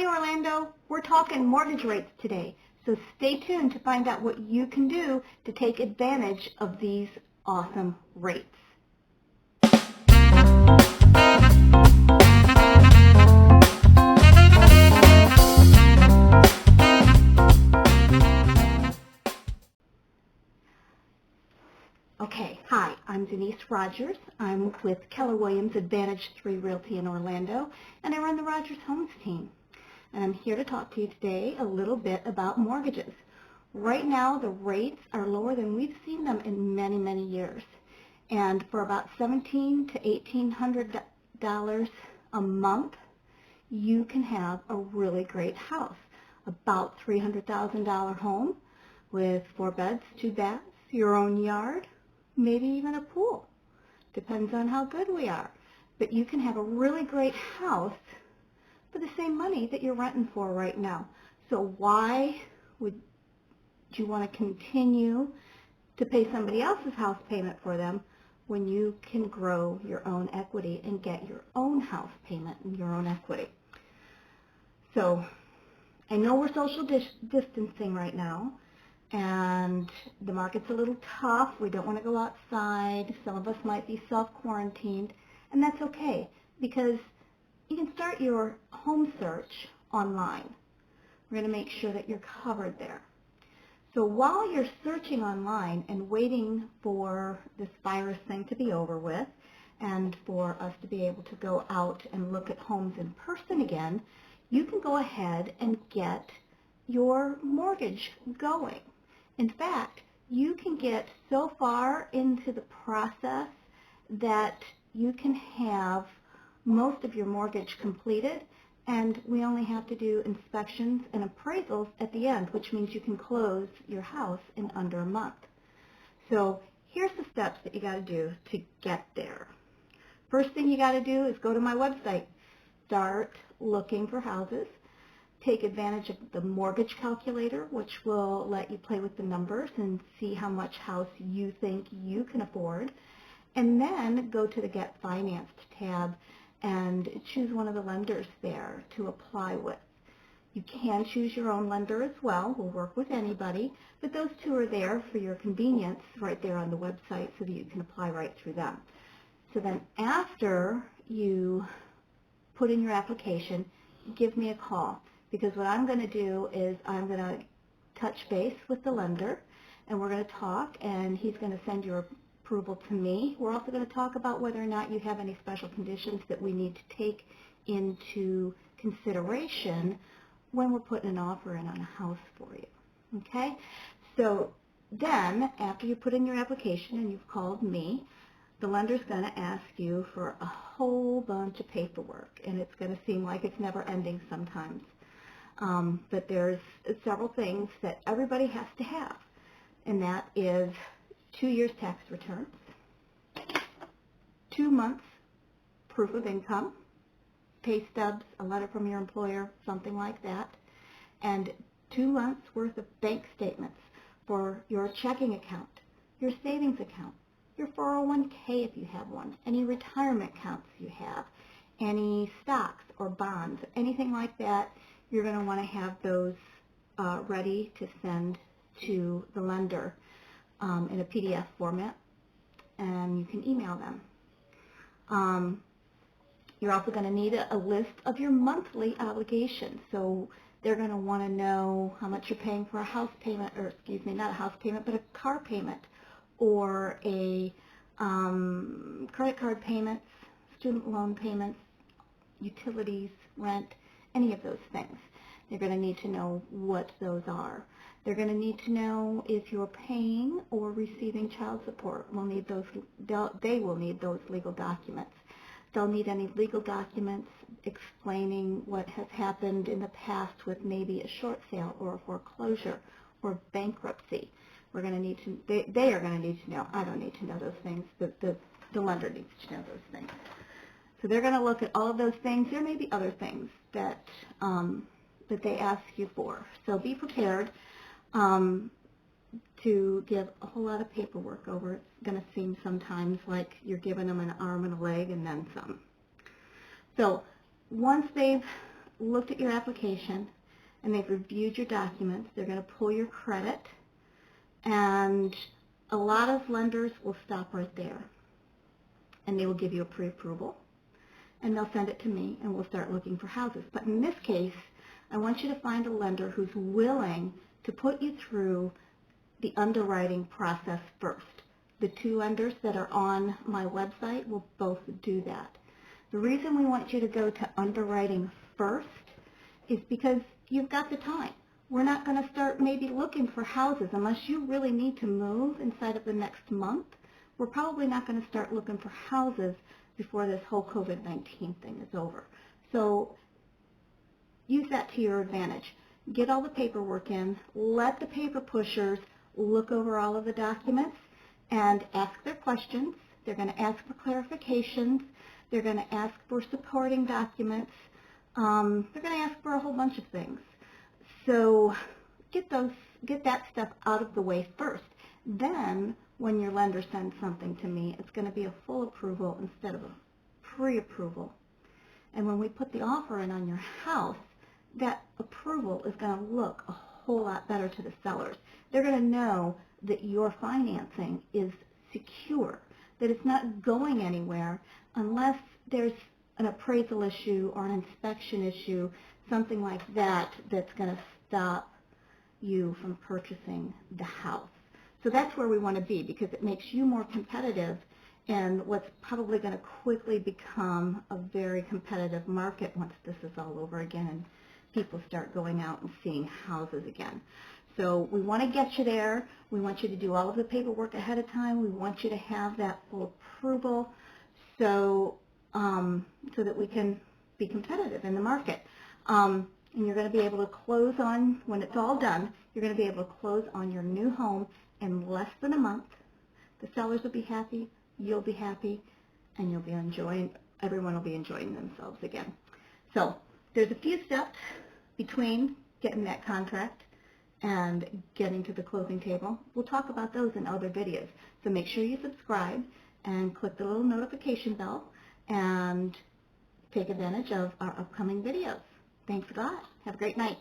Orlando, we're talking mortgage rates today, so stay tuned to find out what you can do to take advantage of these awesome rates. Okay, hi, I'm Denise Rogers. I'm with Keller Williams Advantage 3 Realty in Orlando, and I run the Rogers Homes team. And I'm here to talk to you today a little bit about mortgages. Right now, the rates are lower than we've seen them in many, many years. And for about $1,700 to $1,800 a month, you can have a really great house. About $300,000 home with 4 beds, 2 baths, your own yard, maybe even a pool. Depends on how good we are. But you can have a really great house for the same money that you're renting for right now. So why would you want to continue to pay somebody else's house payment for them when you can grow your own equity and get your own house payment and your own equity? So I know we're social distancing right now, and the market's a little tough. We don't want to go outside. Some of us might be self-quarantined, and that's okay, because you can start your home search online. We're going to make sure that you're covered there. So while you're searching online and waiting for this virus thing to be over with and for us to be able to go out and look at homes in person again, you can go ahead and get your mortgage going. In fact, you can get so far into the process that you can have most of your mortgage completed, and we only have to do inspections and appraisals at the end, which means you can close your house in under a month. So here's the steps that you got to do to get there. First thing you got to do is go to my website, start looking for houses, take advantage of the mortgage calculator, which will let you play with the numbers and see how much house you think you can afford, and then go to the Get Financed tab and choose one of the lenders there to apply with. You can choose your own lender as well. We'll work with anybody, but those two are there for your convenience right there on the website so that you can apply right through them. So then after you put in your application, give me a call, because what I'm going to do is I'm going to touch base with the lender, and we're going to talk, and he's going to send your approval to me. We're also going to talk about whether or not you have any special conditions that we need to take into consideration when we're putting an offer in on a house for you. Okay? So then, after you put in your application and you've called me, the lender's going to ask you for a whole bunch of paperwork, and it's going to seem like it's never ending sometimes. But there's several things that everybody has to have, and that is 2 years tax returns, 2 months proof of income, pay stubs, a letter from your employer, something like that, and 2 months worth of bank statements for your checking account, your savings account, your 401k if you have one, any retirement accounts you have, any stocks or bonds, anything like that. You're going to want to have those ready to send to the lender in a PDF format, and you can email them. You're also going to need a list of your monthly obligations. So they're going to want to know how much you're paying for a house payment, or excuse me, not a house payment, but a car payment, or a credit card payments, student loan payments, utilities, rent, any of those things. They're going to need to know what those are. They're going to need to know if you're paying or receiving child support. They will need those legal documents. They'll need any legal documents explaining what has happened in the past with maybe a short sale or a foreclosure or bankruptcy. We're going to need to, they are going to need to know. I don't need to know those things, but the lender needs to know those things. So they're going to look at all of those things. There may be other things that that they ask you for. So be prepared to give a whole lot of paperwork over. It's going to seem sometimes like you're giving them an arm and a leg and then some. So once they've looked at your application and they've reviewed your documents. They're going to pull your credit, and a lot of lenders will stop right there and they will give you a pre-approval and they'll send it to me and we'll start looking for houses. But in this case, I want you to find a lender who's willing to put you through the underwriting process first. The 2 lenders that are on my website will both do that. The reason we want you to go to underwriting first is because you've got the time. We're not going to start maybe looking for houses unless you really need to move inside of the next month. We're probably not going to start looking for houses before this whole COVID-19 thing is over. So use that to your advantage. Get all the paperwork in. Let the paper pushers look over all of the documents and ask their questions. They're going to ask for clarifications. They're going to ask for supporting documents. They're going to ask for a whole bunch of things. So get that stuff out of the way first. Then when your lender sends something to me, it's going to be a full approval instead of a pre-approval. And when we put the offer in on your house, that approval is going to look a whole lot better to the sellers. They're going to know that your financing is secure, that it's not going anywhere unless there's an appraisal issue or an inspection issue, something like that, that's going to stop you from purchasing the house. So that's where we want to be, because it makes you more competitive in what's probably going to quickly become a very competitive market once this is all over again and people start going out and seeing houses again. So we want to get you there. We want you to do all of the paperwork ahead of time. We want you to have that full approval so that we can be competitive in the market. And you're going to be able to close on, when it's all done, you're going to be able to close on your new home in less than a month. The sellers will be happy, you'll be happy, and you'll be enjoying, everyone will be enjoying themselves again. So there's a few steps between getting that contract and getting to the closing table. We'll talk about those in other videos. So make sure you subscribe and click the little notification bell and take advantage of our upcoming videos. Thanks a lot. Have a great night.